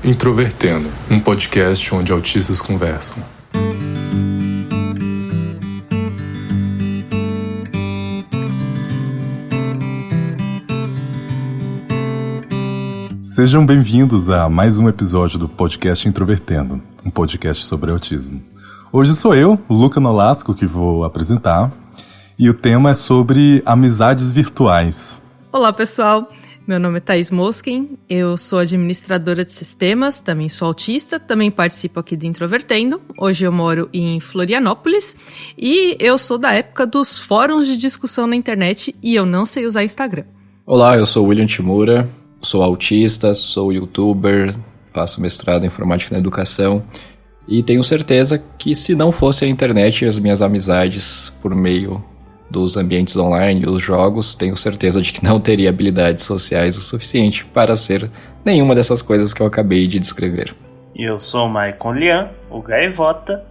Introvertendo, um podcast onde autistas conversam. Sejam bem-vindos a mais um episódio do podcast Introvertendo, um podcast sobre autismo. Hoje sou eu, Luca Nolasco, que vou apresentar, e o tema é sobre amizades virtuais. Olá, pessoal. Meu nome é Thaís Moskin, eu sou administradora de sistemas, também sou autista, também participo aqui do Introvertendo. Hoje eu moro em Florianópolis e eu sou da época dos fóruns de discussão na internet e eu não sei usar Instagram. Olá, eu sou o William Timura, sou autista, sou youtuber, faço mestrado em informática na educação e tenho certeza que se não fosse a internet e as minhas amizades por meio dos ambientes online e os jogos, tenho certeza de que não teria habilidades sociais o suficiente para ser nenhuma dessas coisas que eu acabei de descrever. Eu sou o Maicon Lian, o Gaivota,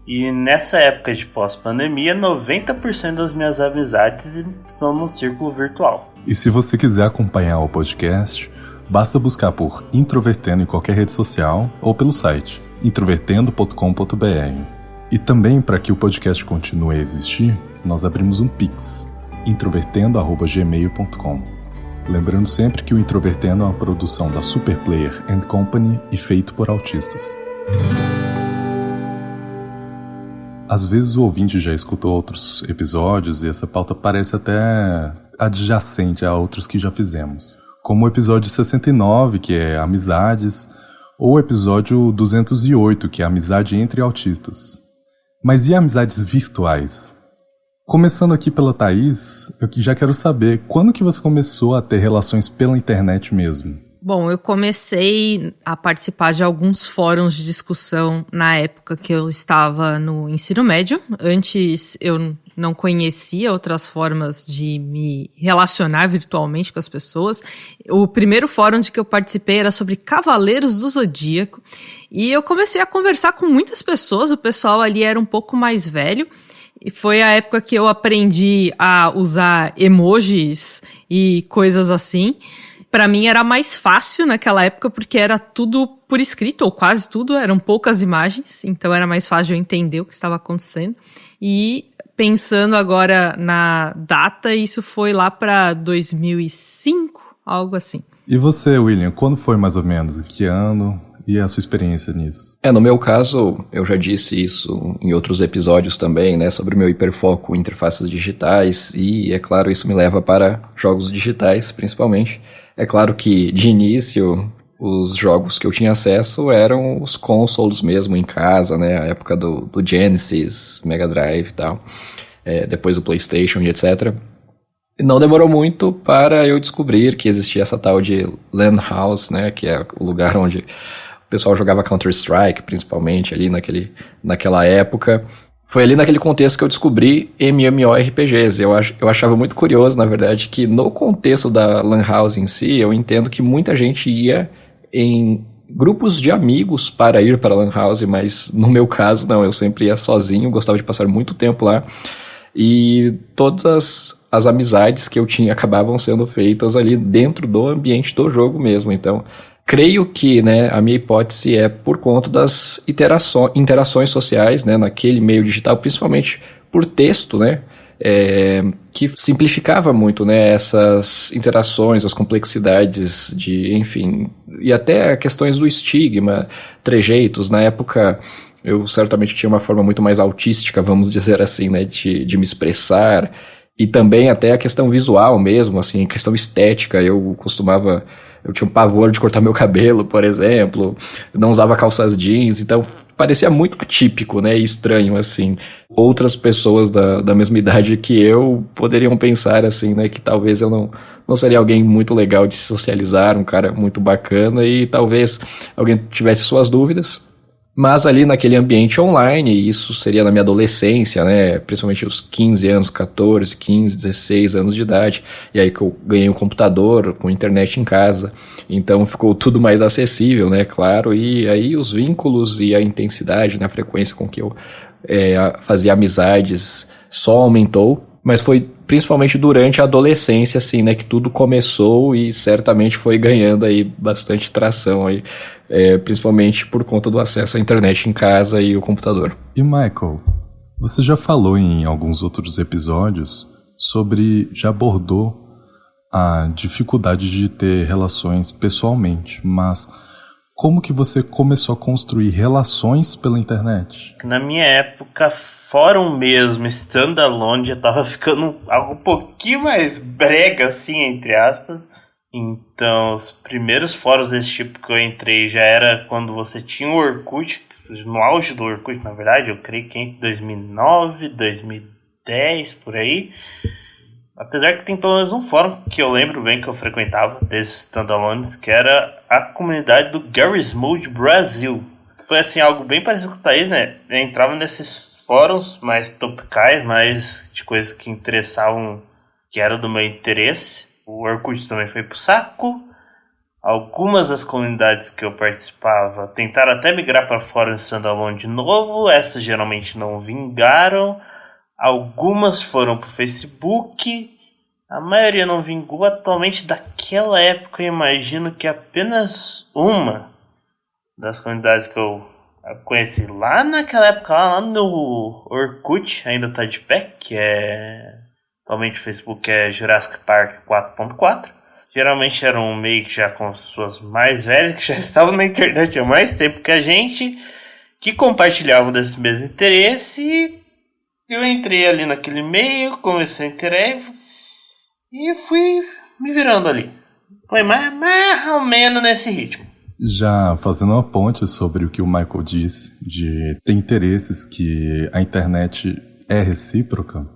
e nessa época de pós-pandemia, 90% das minhas amizades estão no círculo virtual. E se você quiser acompanhar o podcast, basta buscar por Introvertendo em qualquer rede social ou pelo site introvertendo.com.br. E também, para que o podcast continue a existir, nós abrimos um Pix, introvertendo@gmail.com. Lembrando sempre que o Introvertendo é uma produção da Superplayer & Company e feito por autistas. Às vezes o ouvinte já escutou outros episódios e essa pauta parece até adjacente a outros que já fizemos, como o episódio 69, que é Amizades, ou o episódio 208, que é Amizade entre autistas. Mas e amizades virtuais? Começando aqui pela Thaís, eu já quero saber, quando que você começou a ter relações pela internet mesmo? Bom, eu comecei a participar de alguns fóruns de discussão na época que eu estava no ensino médio. Antes eu não conhecia outras formas de me relacionar virtualmente com as pessoas. O primeiro fórum de que eu participei era sobre Cavaleiros do Zodíaco. E eu comecei a conversar com muitas pessoas, o pessoal ali era um pouco mais velho. E foi a época que eu aprendi a usar emojis e coisas assim. Pra mim era mais fácil naquela época porque era tudo por escrito, ou quase tudo, eram poucas imagens, então era mais fácil de eu entender o que estava acontecendo. E pensando agora na data, isso foi lá pra 2005, algo assim. E você, William, quando foi mais ou menos? Em que ano? E a sua experiência nisso? No meu caso, eu já disse isso em outros episódios também, né, sobre o meu hiperfoco em interfaces digitais, e é claro, isso me leva para jogos digitais, principalmente. É claro que, de início, os jogos que eu tinha acesso eram os consoles mesmo, em casa, né, a época do Genesis, Mega Drive e tal, depois do PlayStation e etc. Não demorou muito para eu descobrir que existia essa tal de LAN House, né, que é o lugar onde o pessoal jogava Counter-Strike, principalmente ali naquela época. Foi ali naquele contexto que eu descobri MMORPGs. Eu achava muito curioso, na verdade, que no contexto da LAN House em si, eu entendo que muita gente ia em grupos de amigos para ir para a LAN House, mas no meu caso não, eu sempre ia sozinho, gostava de passar muito tempo lá. E todas as amizades que eu tinha acabavam sendo feitas ali dentro do ambiente do jogo mesmo. Então, creio que, né, a minha hipótese é por conta das interações sociais, né, naquele meio digital, principalmente por texto, né, que simplificava muito, né, essas interações, as complexidades de, enfim, e até questões do estigma, trejeitos. Na época, eu certamente tinha uma forma muito mais autística, vamos dizer assim, né, de me expressar, e também até a questão visual mesmo, assim, a questão estética. Eu tinha um pavor de cortar meu cabelo, por exemplo, não usava calças jeans, então parecia muito atípico, né, e estranho, assim. Outras pessoas da mesma idade que eu poderiam pensar, assim, né, que talvez eu não seria alguém muito legal de se socializar, um cara muito bacana, e talvez alguém tivesse suas dúvidas. Mas ali naquele ambiente online, isso seria na minha adolescência, né, principalmente os 15 anos, 14, 15, 16 anos de idade, e aí que eu ganhei um computador com internet em casa, então ficou tudo mais acessível, né, claro, e aí os vínculos e a intensidade, né, a frequência com que eu fazia amizades só aumentou, mas foi principalmente durante a adolescência, assim, né, que tudo começou e certamente foi ganhando aí bastante tração aí, principalmente por conta do acesso à internet em casa e o computador. E Michael, você já falou em alguns outros episódios já abordou a dificuldade de ter relações pessoalmente, mas como que você começou a construir relações pela internet? Na minha época, fórum mesmo, standalone, já tava ficando algo um pouquinho mais brega, assim, entre aspas. Então, os primeiros fóruns desse tipo que eu entrei já era quando você tinha o Orkut, no auge do Orkut, na verdade, eu creio que em 2009, 2010, por aí. Apesar que tem pelo menos um fórum que eu lembro bem que eu frequentava, desses standalones, que era a comunidade do Garry's Mod Brasil. Foi assim, algo bem parecido com o Thaís, né? Eu entrava nesses fóruns mais topicais, mais de coisas que interessavam, que era do meu interesse. O Orkut também foi pro saco. Algumas das comunidades que eu participava tentaram até migrar para fórum standalone de novo. Essas geralmente não vingaram. Algumas foram pro Facebook, a maioria não vingou. Atualmente, daquela época, eu imagino que apenas uma das comunidades que eu conheci lá naquela época, lá no Orkut, ainda tá de pé, que é... Atualmente o Facebook é Jurassic Park 4.4. Geralmente era um meio que já com pessoas mais velhas, que já estavam na internet há mais tempo que a gente, que compartilhavam desse mesmo interesse. Eu entrei ali naquele meio, comecei a interagir e fui me virando ali. Foi mais ou menos nesse ritmo. Já fazendo uma ponte sobre o que o Michael disse, de ter interesses que a internet é recíproca,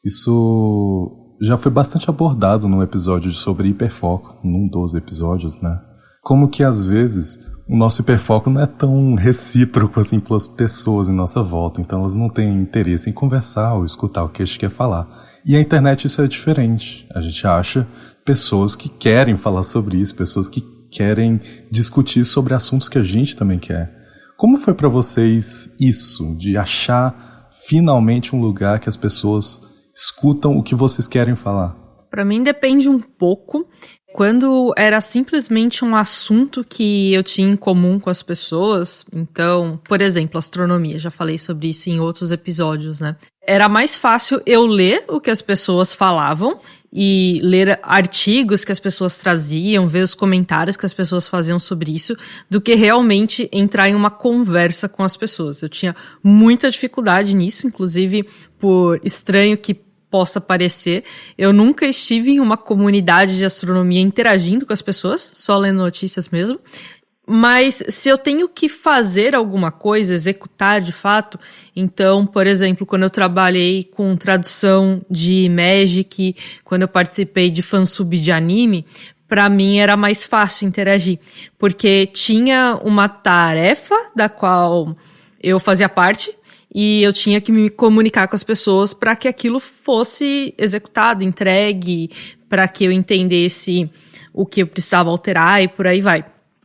isso já foi bastante abordado no episódio sobre hiperfoco, num dos episódios, né? Como que às vezes o nosso hiperfoco não é tão recíproco assim pelas pessoas em nossa volta, então elas não têm interesse em conversar ou escutar o que a gente quer falar. E a internet isso é diferente. A gente acha pessoas que querem falar sobre isso, pessoas que querem discutir sobre assuntos que a gente também quer. Como foi pra vocês isso, de achar finalmente um lugar que as pessoas escutam o que vocês querem falar? Pra mim depende um pouco. Quando era simplesmente um assunto que eu tinha em comum com as pessoas, então, por exemplo, astronomia, já falei sobre isso em outros episódios, né? Era mais fácil eu ler o que as pessoas falavam e ler artigos que as pessoas traziam, ver os comentários que as pessoas faziam sobre isso, do que realmente entrar em uma conversa com as pessoas. Eu tinha muita dificuldade nisso, inclusive, por estranho que possa parecer, eu nunca estive em uma comunidade de astronomia interagindo com as pessoas, só lendo notícias mesmo. Mas se eu tenho que fazer alguma coisa, executar de fato, então, por exemplo, quando eu trabalhei com tradução de Magic, quando eu participei de fansub de anime, para mim era mais fácil interagir, porque tinha uma tarefa da qual eu fazia parte, e eu tinha que me comunicar com as pessoas para que aquilo fosse executado, entregue, para que eu entendesse o que eu precisava alterar e por aí vai.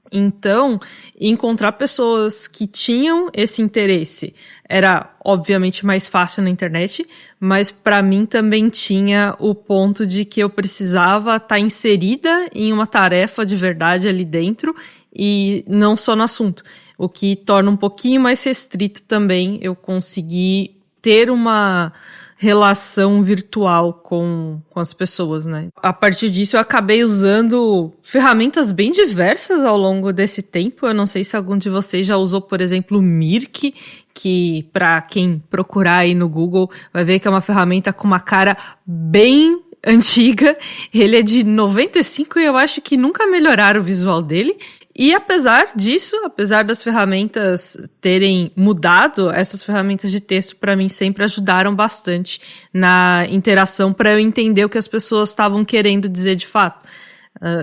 Então, encontrar pessoas que tinham esse interesse era, obviamente, mais fácil na internet, mas para mim também tinha o ponto de que eu precisava estar inserida em uma tarefa de verdade ali dentro e não só no assunto. O que torna um pouquinho mais restrito também eu conseguir ter uma relação virtual com as pessoas, né? A partir disso eu acabei usando ferramentas bem diversas ao longo desse tempo. Eu não sei se algum de vocês já usou, por exemplo, o Mirk, que para quem procurar aí no Google vai ver que é uma ferramenta com uma cara bem antiga. Ele é de 95 e eu acho que nunca melhoraram o visual dele. E apesar disso, apesar das ferramentas terem mudado, essas ferramentas de texto para mim sempre ajudaram bastante na interação para eu entender o que as pessoas estavam querendo dizer de fato.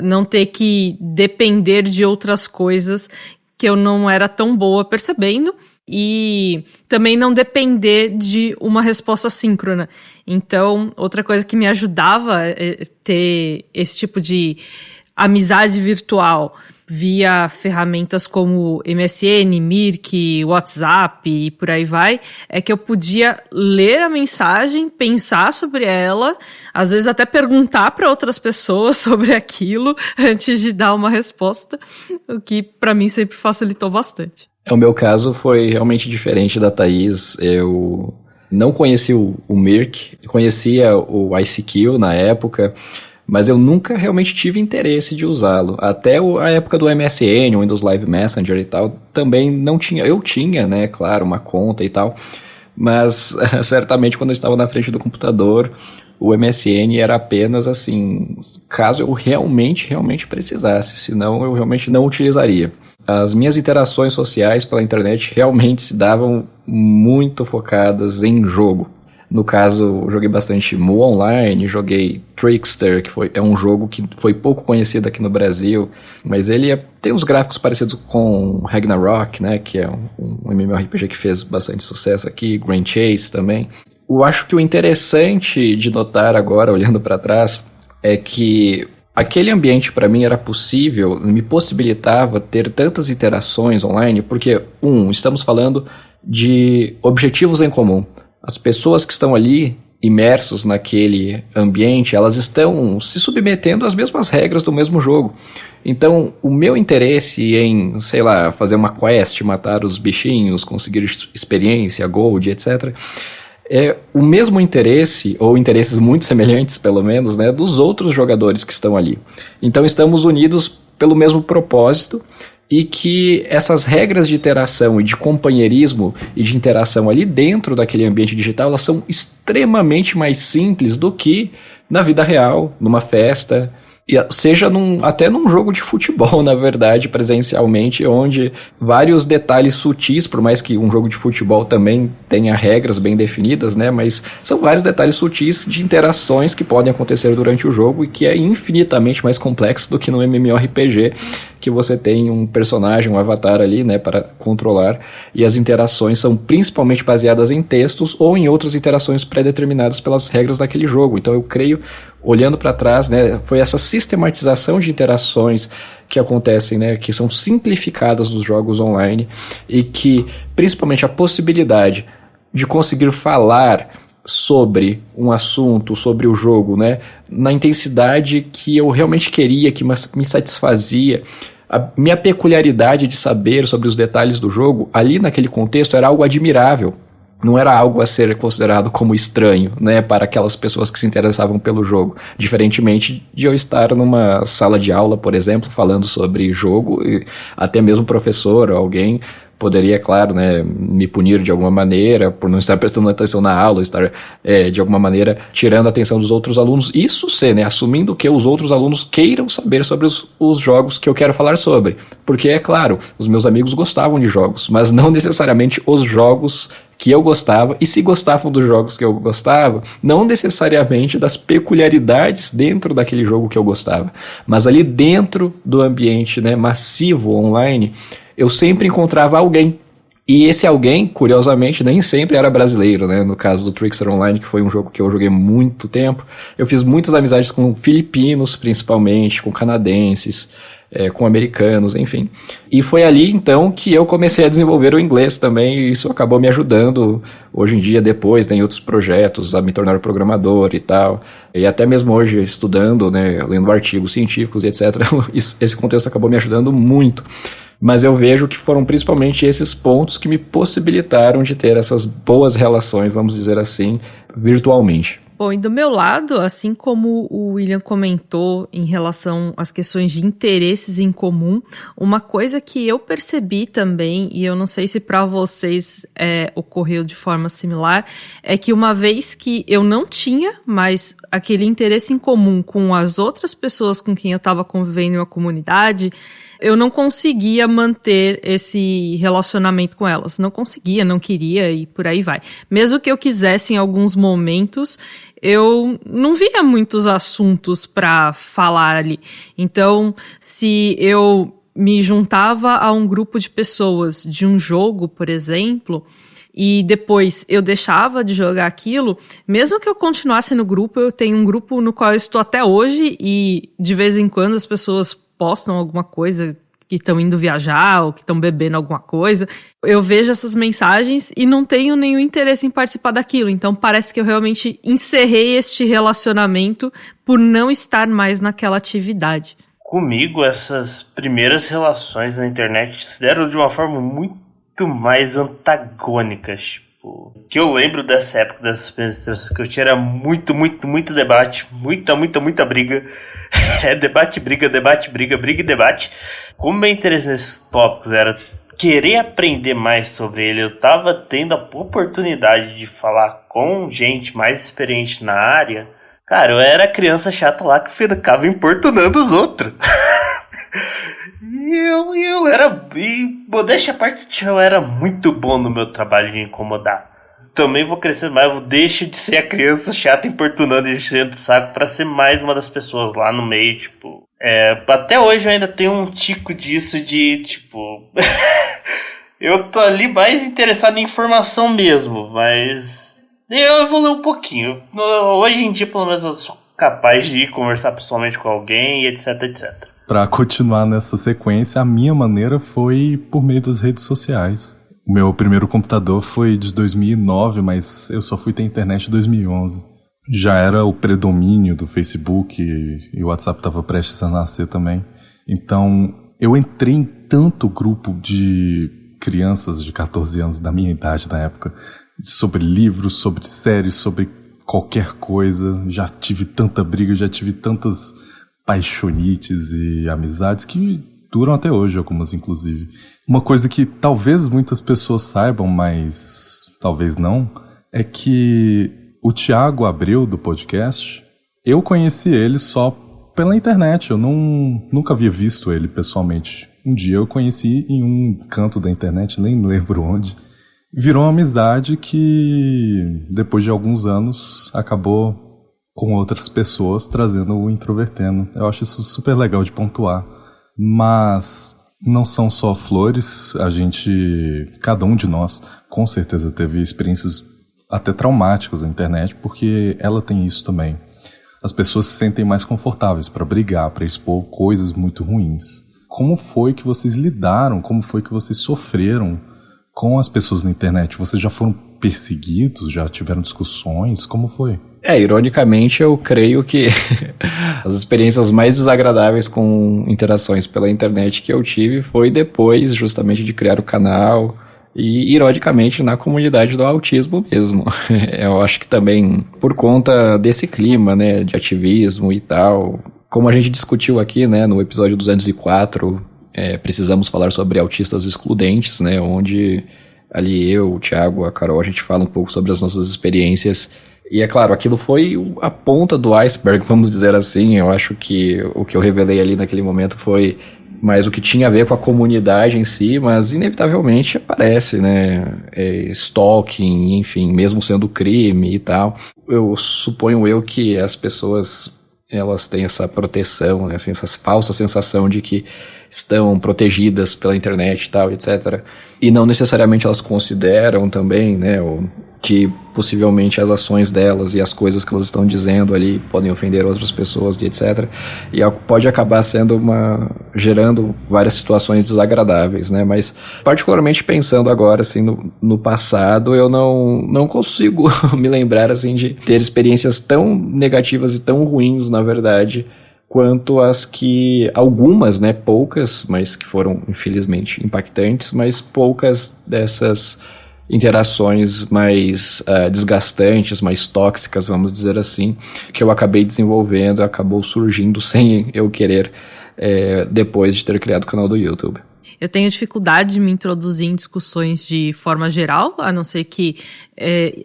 Não ter que depender de outras coisas que eu não era tão boa percebendo e também não depender de uma resposta síncrona. Então, outra coisa que me ajudava a ter esse tipo de amizade virtual via ferramentas como MSN, Mirk, WhatsApp e por aí vai, é que eu podia ler a mensagem, pensar sobre ela, às vezes até perguntar para outras pessoas sobre aquilo antes de dar uma resposta, o que para mim sempre facilitou bastante. O meu caso foi realmente diferente da Thaís. Eu não conheci o Mirk, conhecia o ICQ na época, mas eu nunca realmente tive interesse de usá-lo. Até a época do MSN, o Windows Live Messenger e tal, também não tinha. Eu tinha, né, claro, uma conta e tal, mas certamente quando eu estava na frente do computador, o MSN era apenas assim, caso eu realmente precisasse, senão eu realmente não utilizaria. As minhas interações sociais pela internet realmente se davam muito focadas em jogo. No caso, eu joguei bastante Mu Online, joguei Trickster, que é um jogo que foi pouco conhecido aqui no Brasil, mas ele tem uns gráficos parecidos com Ragnarok, né, que é um MMORPG que fez bastante sucesso aqui, Grand Chase também. Eu acho que o interessante de notar agora, olhando para trás, é que aquele ambiente para mim era possível, me possibilitava ter tantas interações online, porque, estamos falando de objetivos em comum. As pessoas que estão ali imersos naquele ambiente, elas estão se submetendo às mesmas regras do mesmo jogo. Então, o meu interesse em, sei lá, fazer uma quest, matar os bichinhos, conseguir experiência, gold, etc., é o mesmo interesse, ou interesses muito semelhantes, pelo menos, né, dos outros jogadores que estão ali. Então, estamos unidos pelo mesmo propósito, e que essas regras de interação e de companheirismo e de interação ali dentro daquele ambiente digital, elas são extremamente mais simples do que na vida real, numa festa, seja até num jogo de futebol, na verdade, presencialmente, onde vários detalhes sutis, por mais que um jogo de futebol também tenha regras bem definidas, né, mas são vários detalhes sutis de interações que podem acontecer durante o jogo e que é infinitamente mais complexo do que no MMORPG, que você tem um personagem, um avatar ali, né, para controlar, e as interações são principalmente baseadas em textos ou em outras interações pré-determinadas pelas regras daquele jogo. Então eu creio, olhando para trás, né, foi essa sistematização de interações que acontecem, né, que são simplificadas nos jogos online e que, principalmente, a possibilidade de conseguir falar sobre um assunto, sobre o jogo, né, na intensidade que eu realmente queria, que me satisfazia. A minha peculiaridade de saber sobre os detalhes do jogo, ali naquele contexto, era algo admirável. Não era algo a ser considerado como estranho, né, para aquelas pessoas que se interessavam pelo jogo. Diferentemente de eu estar numa sala de aula, por exemplo, falando sobre jogo, e até mesmo o professor ou alguém poderia, claro, né, me punir de alguma maneira por não estar prestando atenção na aula, estar de alguma maneira tirando a atenção dos outros alunos. Isso né, assumindo que os outros alunos queiram saber sobre os jogos que eu quero falar sobre. Porque, é claro, os meus amigos gostavam de jogos, mas não necessariamente os jogos que eu gostava, e se gostavam dos jogos que eu gostava, não necessariamente das peculiaridades dentro daquele jogo que eu gostava, mas ali dentro do ambiente, né, massivo online, eu sempre encontrava alguém. E esse alguém, curiosamente, nem sempre era brasileiro, né? No caso do Trickster Online, que foi um jogo que eu joguei muito tempo, eu fiz muitas amizades com filipinos, principalmente, com canadenses, com americanos, enfim. E foi ali, então, que eu comecei a desenvolver o inglês também, e isso acabou me ajudando, hoje em dia, depois, né, em outros projetos, a me tornar programador e tal. E até mesmo hoje, estudando, né, lendo artigos científicos e etc., esse contexto acabou me ajudando muito. Mas eu vejo que foram principalmente esses pontos que me possibilitaram de ter essas boas relações, vamos dizer assim, virtualmente. Bom, e do meu lado, assim como o William comentou em relação às questões de interesses em comum, uma coisa que eu percebi também, e eu não sei se para vocês ocorreu de forma similar, é que uma vez que eu não tinha mais aquele interesse em comum com as outras pessoas com quem eu estava convivendo em uma comunidade, eu não conseguia manter esse relacionamento com elas. Não conseguia, não queria e por aí vai. Mesmo que eu quisesse em alguns momentos, eu não via muitos assuntos para falar ali. Então, se eu me juntava a um grupo de pessoas de um jogo, por exemplo, e depois eu deixava de jogar aquilo, mesmo que eu continuasse no grupo, eu tenho um grupo no qual eu estou até hoje e de vez em quando as pessoas postam alguma coisa que estão indo viajar ou que estão bebendo alguma coisa. Eu vejo essas mensagens e não tenho nenhum interesse em participar daquilo. Então parece que eu realmente encerrei este relacionamento por não estar mais naquela atividade. Comigo, essas primeiras relações na internet se deram de uma forma muito mais antagônica. Tipo, o que eu lembro dessa época, dessas experiências que eu tinha era muito debate, muita briga. Debate, briga, briga e debate. Como meu interesse nesses tópicos era querer aprender mais sobre ele, eu tava tendo a oportunidade de falar com gente mais experiente na área. Cara, eu era a criança chata lá que ficava importunando os outros. eu era... E modéstia à parte, eu era muito bom no meu trabalho de incomodar. Também vou crescendo mais, eu deixo de ser a criança chata importunando e enchendo o saco pra ser mais uma das pessoas lá no meio, tipo... até hoje eu ainda tenho um tico disso de, tipo... eu tô ali mais interessado em informação mesmo, mas... eu evoluí um pouquinho. Hoje em dia, pelo menos, eu sou capaz de ir conversar pessoalmente com alguém, etc. Pra continuar nessa sequência, a minha maneira foi por meio das redes sociais. O meu primeiro computador foi de 2009, mas eu só fui ter internet em 2011. Já era o predomínio do Facebook e o WhatsApp estava prestes a nascer também. Então, eu entrei em tanto grupo de crianças de 14 anos da minha idade na época, sobre livros, sobre séries, sobre qualquer coisa. Já tive tanta briga, já tive tantas paixonites e amizades que duram até hoje, algumas inclusive. Uma coisa que talvez muitas pessoas saibam, mas talvez não, é que o Thiago Abreu do podcast, eu conheci ele só pela internet, eu nunca havia visto ele pessoalmente. Um dia eu conheci em um canto da internet, nem lembro onde. Virou uma amizade que, depois de alguns anos, acabou com outras pessoas trazendo o Introvertendo. Eu acho isso super legal de pontuar. Mas não são só flores, cada um de nós, com certeza teve experiências até traumáticas na internet, porque ela tem isso também. As pessoas se sentem mais confortáveis para brigar, para expor coisas muito ruins. Como foi que vocês lidaram, como foi que vocês sofreram com as pessoas na internet? Vocês já foram perseguidos, já tiveram discussões, como foi? Ironicamente, eu creio que as experiências mais desagradáveis com interações pela internet que eu tive foi depois, justamente, de criar o canal e, ironicamente, na comunidade do autismo mesmo. Eu acho que também, por conta desse clima, né, de ativismo e tal, como a gente discutiu aqui, né, no episódio 204, precisamos falar sobre autistas excludentes, né, onde ali eu, o Thiago, a Carol, a gente fala um pouco sobre as nossas experiências. E é claro, aquilo foi a ponta do iceberg, vamos dizer assim. Eu acho que o que eu revelei ali naquele momento foi mais o que tinha a ver com a comunidade em si, mas inevitavelmente aparece, né? Stalking, enfim, mesmo sendo crime e tal. Eu suponho que as pessoas, elas têm essa proteção, né? Assim, essa falsa sensação de que estão protegidas pela internet e tal, etc. E não necessariamente elas consideram também, né, que possivelmente as ações delas e as coisas que elas estão dizendo ali podem ofender outras pessoas e etc. E pode acabar gerando várias situações desagradáveis, né? Mas particularmente pensando agora, assim, no passado, eu não consigo me lembrar, assim, de ter experiências tão negativas e tão ruins, na verdade, quanto as que, algumas, né, poucas, mas que foram infelizmente impactantes, mas poucas dessas interações mais desgastantes, mais tóxicas, vamos dizer assim, que eu acabei desenvolvendo, acabou surgindo sem eu querer, depois de ter criado o canal do YouTube. Eu tenho dificuldade de me introduzir em discussões de forma geral, a não ser que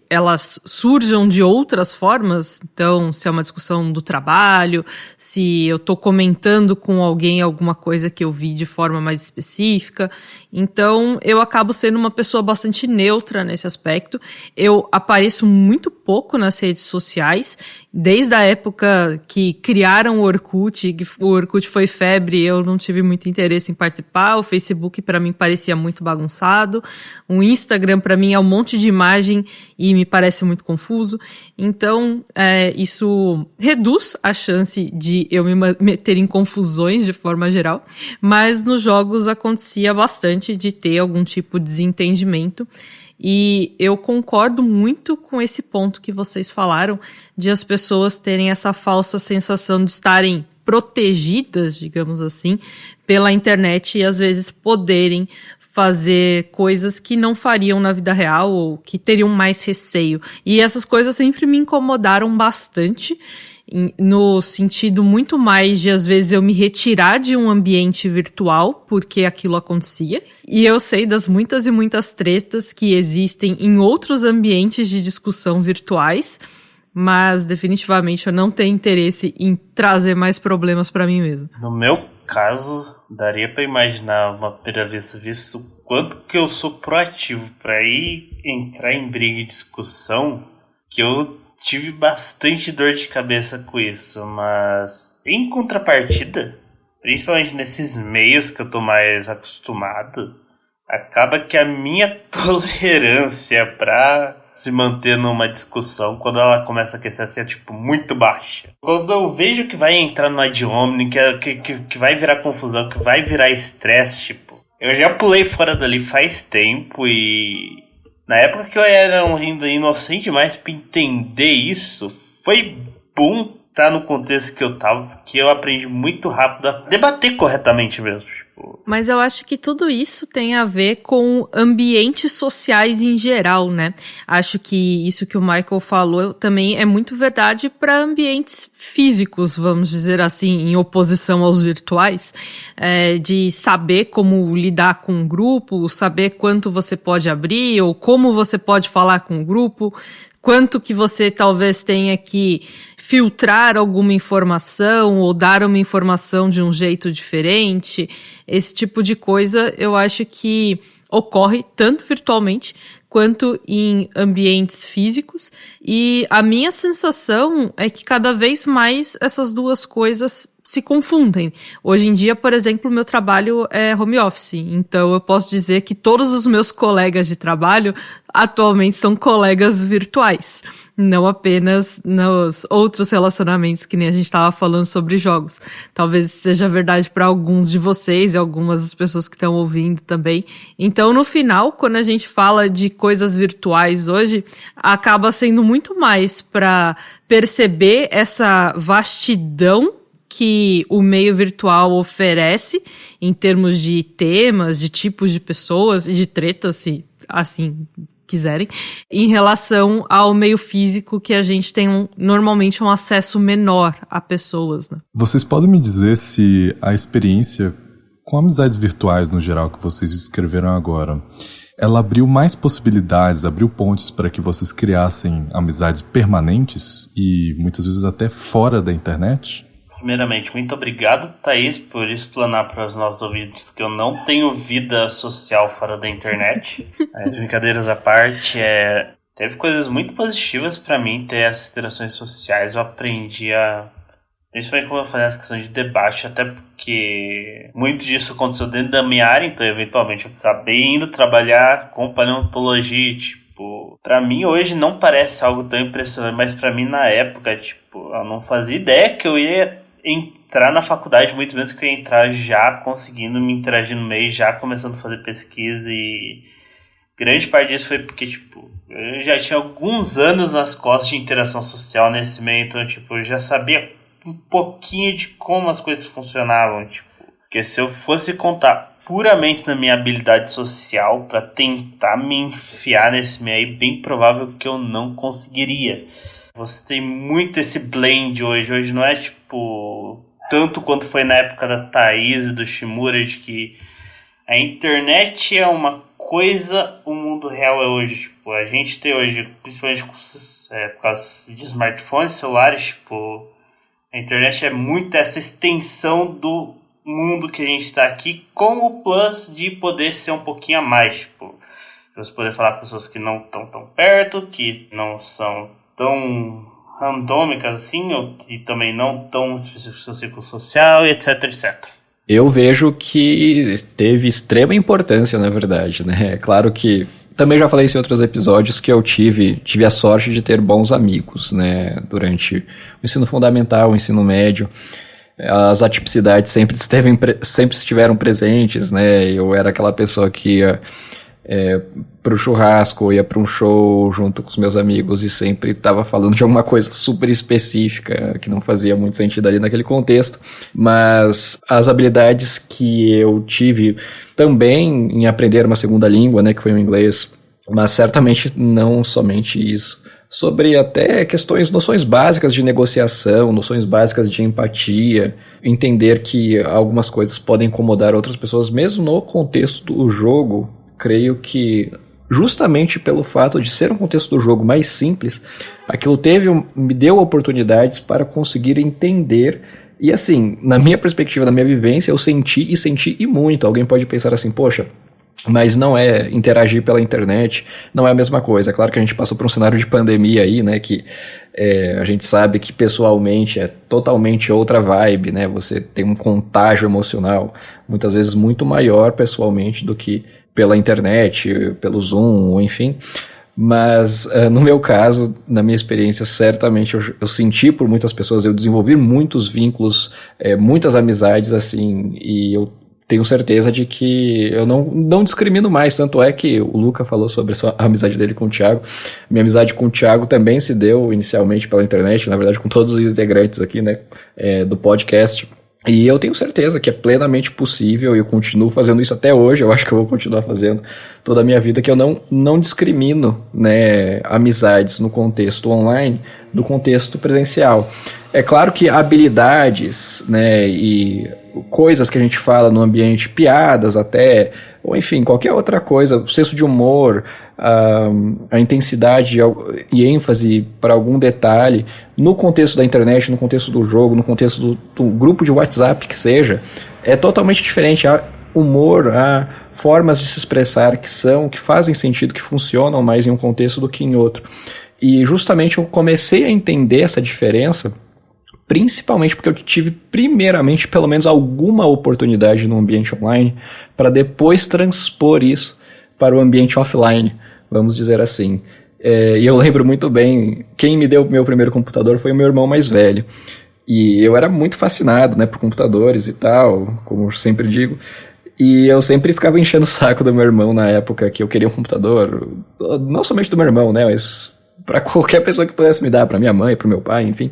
elas surjam de outras formas. Então, se é uma discussão do trabalho, se eu estou comentando com alguém alguma coisa que eu vi de forma mais específica. Então, eu acabo sendo uma pessoa bastante neutra nesse aspecto. Eu apareço muito pouco nas redes sociais, desde a época que criaram o Orkut, que o Orkut foi febre, eu não tive muito interesse em participar. Facebook para mim parecia muito bagunçado, o Instagram para mim é um monte de imagem e me parece muito confuso. Então, isso reduz a chance de eu me meter em confusões de forma geral, mas nos jogos acontecia bastante de ter algum tipo de desentendimento. E eu concordo muito com esse ponto que vocês falaram, de as pessoas terem essa falsa sensação de estarem protegidas, digamos assim, pela internet e às vezes poderem fazer coisas que não fariam na vida real ou que teriam mais receio. E essas coisas sempre me incomodaram bastante, no sentido muito mais de, às vezes, eu me retirar de um ambiente virtual porque aquilo acontecia. E eu sei das muitas e muitas tretas que existem em outros ambientes de discussão virtuais, mas definitivamente eu não tenho interesse em trazer mais problemas para mim mesmo. No meu caso, daria para imaginar uma primeira vez visto o quanto que eu sou proativo para ir entrar em briga e discussão, que eu tive bastante dor de cabeça com isso, mas em contrapartida, principalmente nesses meios que eu tô mais acostumado, acaba que a minha tolerância pra se manter numa discussão, quando ela começa a aquecer assim, é tipo muito baixa. Quando eu vejo que vai entrar no ad hominem, que vai virar confusão, que vai virar estresse, tipo, eu já pulei fora dali faz tempo e na época que eu era ainda inocente demais pra entender isso, foi bom estar no contexto que eu tava, porque eu aprendi muito rápido a debater corretamente mesmo. Mas eu acho que tudo isso tem a ver com ambientes sociais em geral, né? Acho que isso que o Michael falou também é muito verdade para ambientes físicos, vamos dizer assim, em oposição aos virtuais, de saber como lidar com um grupo, saber quanto você pode abrir ou como você pode falar com o grupo, quanto que você talvez tenha que filtrar alguma informação ou dar uma informação de um jeito diferente. Esse tipo de coisa eu acho que ocorre tanto virtualmente quanto em ambientes físicos. E a minha sensação é que cada vez mais essas duas coisas se confundem. Hoje em dia, por exemplo, o meu trabalho é home office, então eu posso dizer que todos os meus colegas de trabalho atualmente são colegas virtuais, não apenas nos outros relacionamentos que nem a gente estava falando sobre jogos. Talvez seja verdade para alguns de vocês e algumas das pessoas que estão ouvindo também. Então, no final, quando a gente fala de coisas virtuais hoje, acaba sendo muito mais para perceber essa vastidão que o meio virtual oferece em termos de temas, de tipos de pessoas e de tretas, se assim quiserem, em relação ao meio físico que a gente tem normalmente um acesso menor a pessoas, né? Vocês podem me dizer se a experiência com amizades virtuais no geral que vocês descreveram agora, ela abriu mais possibilidades, abriu pontes para que vocês criassem amizades permanentes e muitas vezes até fora da internet? Primeiramente, muito obrigado, Thaís, por explanar para os nossos ouvintes que eu não tenho vida social fora da internet. As brincadeiras à parte, teve coisas muito positivas para mim ter essas interações sociais. Eu aprendi principalmente como eu fazer essa questão de debate, até porque muito disso aconteceu dentro da minha área, então eventualmente eu acabei indo trabalhar com paleontologia, tipo, pra mim hoje não parece algo tão impressionante, mas pra mim na época, tipo, eu não fazia ideia que eu ia entrar na faculdade, muito menos que eu ia entrar já conseguindo me interagir no meio, já começando a fazer pesquisa, e grande parte disso foi porque, tipo, eu já tinha alguns anos nas costas de interação social nesse meio, então, tipo, eu já sabia um pouquinho de como as coisas funcionavam, tipo, porque se eu fosse contar puramente na minha habilidade social para tentar me enfiar nesse meio aí, bem provável que eu não conseguiria. Você tem muito esse blend hoje. Hoje não é tipo tanto quanto foi na época da Thaís e do Shimura, de que a internet é uma coisa, o mundo real é hoje. Tipo, a gente tem hoje, principalmente por causa de smartphones, celulares, tipo, a internet é muito essa extensão do mundo que a gente está aqui, com o plus de poder ser um pouquinho a mais, tipo, você poder falar com pessoas que não estão tão perto, que não são tão randômicas assim, ou que também não tão específicas no seu ciclo social, e etc, etc. Eu vejo que teve extrema importância, na verdade, né? É claro que também já falei isso em outros episódios que eu tive a sorte de ter bons amigos, né? Durante o ensino fundamental, o ensino médio. As atipicidades sempre estiveram presentes, né? Eu era aquela pessoa que ia pro churrasco, ia para um show junto com os meus amigos e sempre estava falando de alguma coisa super específica que não fazia muito sentido ali naquele contexto, mas as habilidades que eu tive também em aprender uma segunda língua, né, que foi o inglês, mas certamente não somente isso, sobre até noções básicas de negociação, noções básicas de empatia, entender que algumas coisas podem incomodar outras pessoas, mesmo no contexto do jogo. Creio que justamente pelo fato de ser um contexto do jogo mais simples, aquilo me deu oportunidades para conseguir entender. E assim, na minha perspectiva, na minha vivência, eu senti e muito. Alguém pode pensar assim, poxa, mas não é interagir pela internet, não é a mesma coisa. É claro que a gente passou por um cenário de pandemia aí, né, que a gente sabe que pessoalmente é totalmente outra vibe, né, você tem um contágio emocional muitas vezes muito maior pessoalmente do que pela internet, pelo Zoom, ou enfim. Mas no meu caso, na minha experiência, certamente eu senti por muitas pessoas, eu desenvolvi muitos vínculos, muitas amizades, assim, e eu tenho certeza de que eu não discrimino mais, tanto é que o Luca falou sobre a amizade dele com o Thiago. Minha amizade com o Thiago também se deu inicialmente pela internet, na verdade com todos os integrantes aqui, né, do podcast. E eu tenho certeza que é plenamente possível, e eu continuo fazendo isso até hoje, eu acho que eu vou continuar fazendo toda a minha vida, que eu não discrimino, né, amizades no contexto online do contexto presencial. É claro que habilidades, né, e coisas que a gente fala no ambiente, piadas até, ou enfim, qualquer outra coisa, o senso de humor, a intensidade e ênfase para algum detalhe, no contexto da internet, no contexto do jogo, no contexto do grupo de WhatsApp que seja, é totalmente diferente. Há humor, há formas de se expressar que fazem sentido, que funcionam mais em um contexto do que em outro. E justamente eu comecei a entender essa diferença, principalmente porque eu tive primeiramente pelo menos alguma oportunidade no ambiente online para depois transpor isso para o ambiente offline, vamos dizer assim. E eu lembro muito bem, quem me deu o meu primeiro computador foi o meu irmão mais velho. E eu era muito fascinado, né, por computadores e tal, como eu sempre digo. E eu sempre ficava enchendo o saco do meu irmão na época que eu queria um computador, não somente do meu irmão, né, mas para qualquer pessoa que pudesse me dar, para minha mãe, para o meu pai, enfim.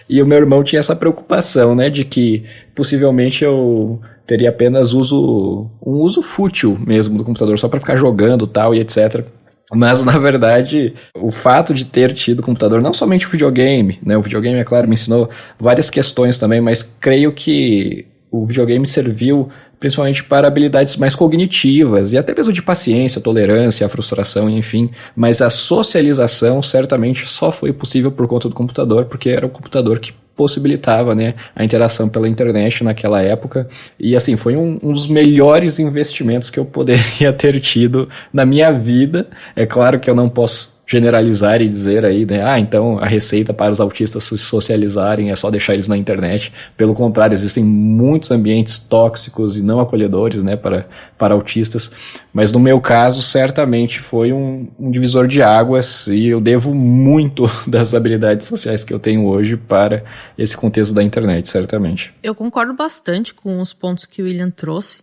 E o meu irmão tinha essa preocupação, né, de que possivelmente eu teria apenas um uso fútil mesmo do computador, só para ficar jogando tal e etc. Mas, na verdade, o fato de ter tido computador, não somente o videogame, né, o videogame, é claro, me ensinou várias questões também, mas creio que o videogame serviu principalmente para habilidades mais cognitivas e até mesmo de paciência, tolerância, a frustração, enfim. Mas a socialização certamente só foi possível por conta do computador, porque era o computador que possibilitava, né, a interação pela internet naquela época. E assim, foi um dos melhores investimentos que eu poderia ter tido na minha vida. É claro que eu não posso generalizar e dizer aí, né, então a receita para os autistas se socializarem é só deixar eles na internet. Pelo contrário, existem muitos ambientes tóxicos e não acolhedores, né, para autistas. Mas no meu caso, certamente foi um divisor de águas, e eu devo muito das habilidades sociais que eu tenho hoje para esse contexto da internet, certamente. Eu concordo bastante com os pontos que o William trouxe,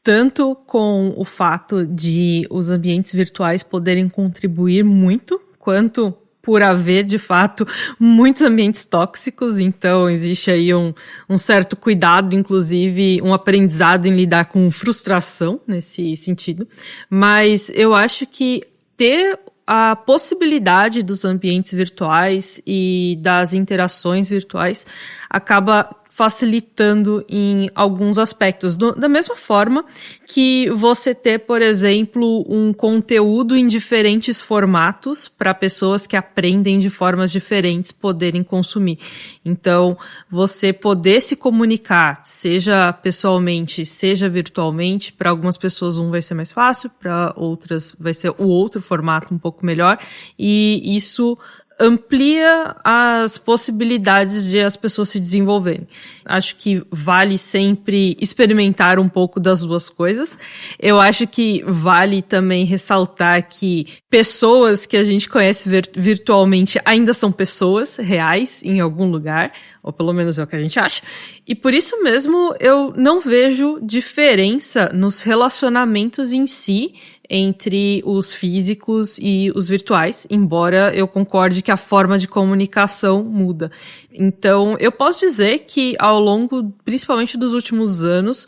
tanto com o fato de os ambientes virtuais poderem contribuir muito, quanto por haver, de fato, muitos ambientes tóxicos. Então existe aí um certo cuidado, inclusive um aprendizado em lidar com frustração nesse sentido. Mas eu acho que ter a possibilidade dos ambientes virtuais e das interações virtuais acaba facilitando em alguns aspectos. Da mesma forma que você ter, por exemplo, um conteúdo em diferentes formatos para pessoas que aprendem de formas diferentes poderem consumir. Então, você poder se comunicar, seja pessoalmente, seja virtualmente, para algumas pessoas um vai ser mais fácil, para outras vai ser o outro formato um pouco melhor, e isso amplia as possibilidades de as pessoas se desenvolverem. Acho que vale sempre experimentar um pouco das duas coisas. Eu acho que vale também ressaltar que pessoas que a gente conhece virtualmente ainda são pessoas reais em algum lugar, ou pelo menos é o que a gente acha. E por isso mesmo eu não vejo diferença nos relacionamentos em si entre os físicos e os virtuais, embora eu concorde que a forma de comunicação muda. Então, eu posso dizer que ao longo, principalmente dos últimos anos,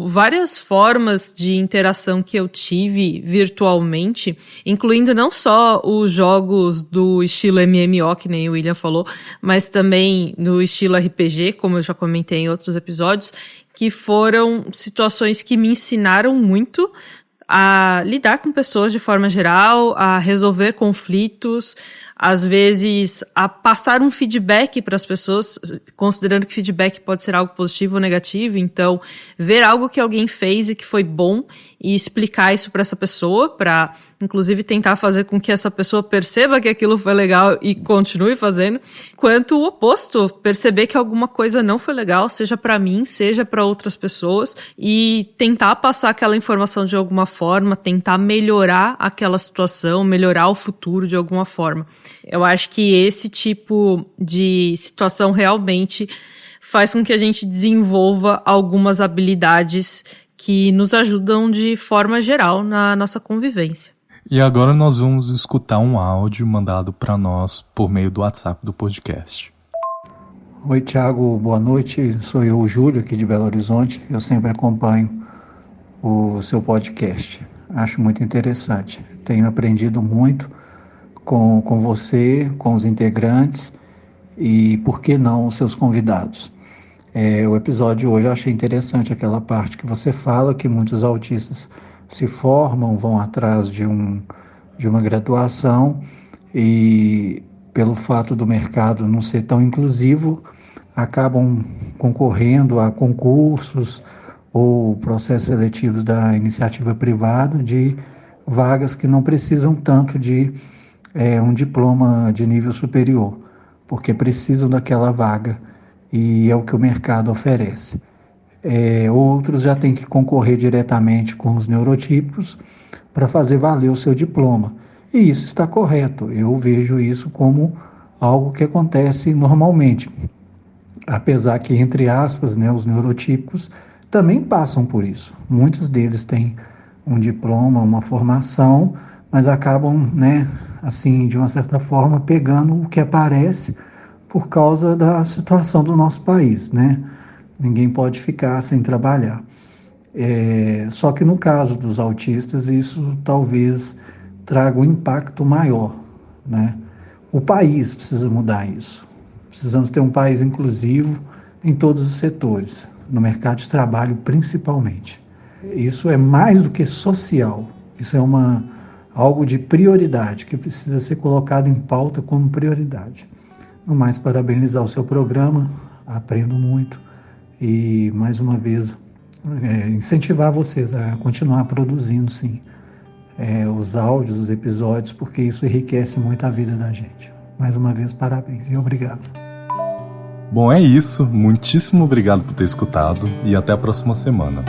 várias formas de interação que eu tive virtualmente, incluindo não só os jogos do estilo MMO, que nem o William falou, mas também no estilo RPG, como eu já comentei em outros episódios, que foram situações que me ensinaram muito a lidar com pessoas de forma geral, a resolver conflitos, às vezes a passar um feedback para as pessoas, considerando que feedback pode ser algo positivo ou negativo, então ver algo que alguém fez e que foi bom e explicar isso para essa pessoa, para inclusive tentar fazer com que essa pessoa perceba que aquilo foi legal e continue fazendo, quanto o oposto, perceber que alguma coisa não foi legal, seja para mim, seja para outras pessoas, e tentar passar aquela informação de alguma forma, tentar melhorar aquela situação, melhorar o futuro de alguma forma. Eu acho que esse tipo de situação realmente faz com que a gente desenvolva algumas habilidades que nos ajudam de forma geral na nossa convivência. E agora nós vamos escutar um áudio mandado para nós por meio do WhatsApp do podcast. Oi, Thiago, boa noite. Sou eu, o Júlio, aqui de Belo Horizonte. Eu sempre acompanho o seu podcast. Acho muito interessante. Tenho aprendido muito com você, com os integrantes e, por que não, os seus convidados. O episódio de hoje eu achei interessante aquela parte que você fala que muitos autistas se formam, vão atrás de uma graduação e, pelo fato do mercado não ser tão inclusivo, acabam concorrendo a concursos ou processos seletivos da iniciativa privada de vagas que não precisam tanto de um diploma de nível superior, porque precisam daquela vaga e é o que o mercado oferece. Outros já têm que concorrer diretamente com os neurotípicos para fazer valer o seu diploma. E isso está correto, eu vejo isso como algo que acontece normalmente. Apesar que, entre aspas, os neurotípicos também passam por isso. Muitos deles têm um diploma, uma formação, mas acabam, assim, de uma certa forma, pegando o que aparece por causa da situação do nosso país, Ninguém pode ficar sem trabalhar. Só que no caso dos autistas, isso talvez traga um impacto maior, O país precisa mudar isso. Precisamos ter um país inclusivo em todos os setores, no mercado de trabalho principalmente. Isso é mais do que social, isso é algo de prioridade, que precisa ser colocado em pauta como prioridade. No mais, parabenizar o seu programa, aprendo muito. E, mais uma vez, incentivar vocês a continuar produzindo, sim, os áudios, os episódios, porque isso enriquece muito a vida da gente. Mais uma vez, parabéns e obrigado. Bom, é isso. Muitíssimo obrigado por ter escutado e até a próxima semana.